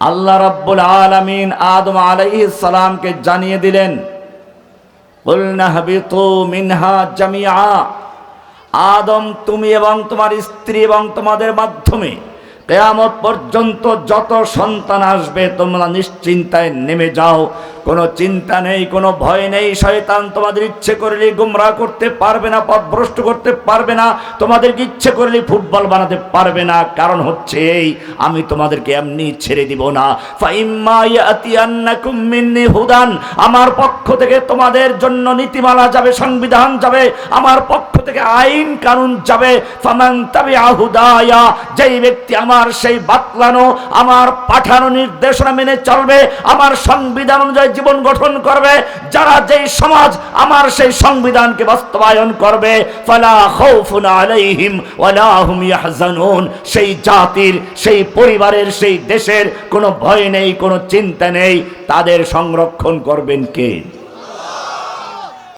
আল্লাহ রাব্বুল আলামিন আদম আলাইহিস সালামকে জানিয়ে দিলেন, কুলনা হাবিতু মিনহা জামিআ, আদম তুমি এবং তোমার স্ত্রী এবং তোমাদের মাধ্যমে কিয়ামত পর্যন্ত যত সন্তান আসবে তোমরা নিশ্চিন্তায় নেমে যাও, কোনো চিন্তা নেই, কোনো ভয় নেই। শয়তান তোমাদের ইচ্ছে করলে গুমরাহ করতে পারবে না, পথভ্রষ্ট করতে পারবে না, তোমাদেরকে ইচ্ছে করলে ফুটবল বানাতে পারবে না। কারণ হচ্ছে এই, আমি তোমাদেরকে এমনি ছেড়ে দিব না। ফাইম্মা ইয়াতিয়ান্নাকুম মিন্নি হুদান, আমার পক্ষ থেকে তোমাদের জন্য নীতিমালা যাবে, সংবিধান যাবে, আমার পক্ষ থেকে আইন কানুন যাবে। ফামান তাবিআ হুদায়া, যেই ব্যক্তি আমার সেই বাতলানো, আমার পাঠানো নির্দেশনা মেনে চলবে, আমার সংবিধান অনুযায়ী জীবন গঠন করবে, যারা যেই সমাজ আমার সেই সংবিধানকে বাস্তবায়ন করবে, ফালা খাউফুন আলাইহিম ওয়ালা হুম ইয়াহজানুন, সেই জাতির, সেই পরিবারের, সেই দেশের কোনো ভয় নেই, কোনো চিন্তা নেই। তাদের সংরক্ষণ করবেন কে?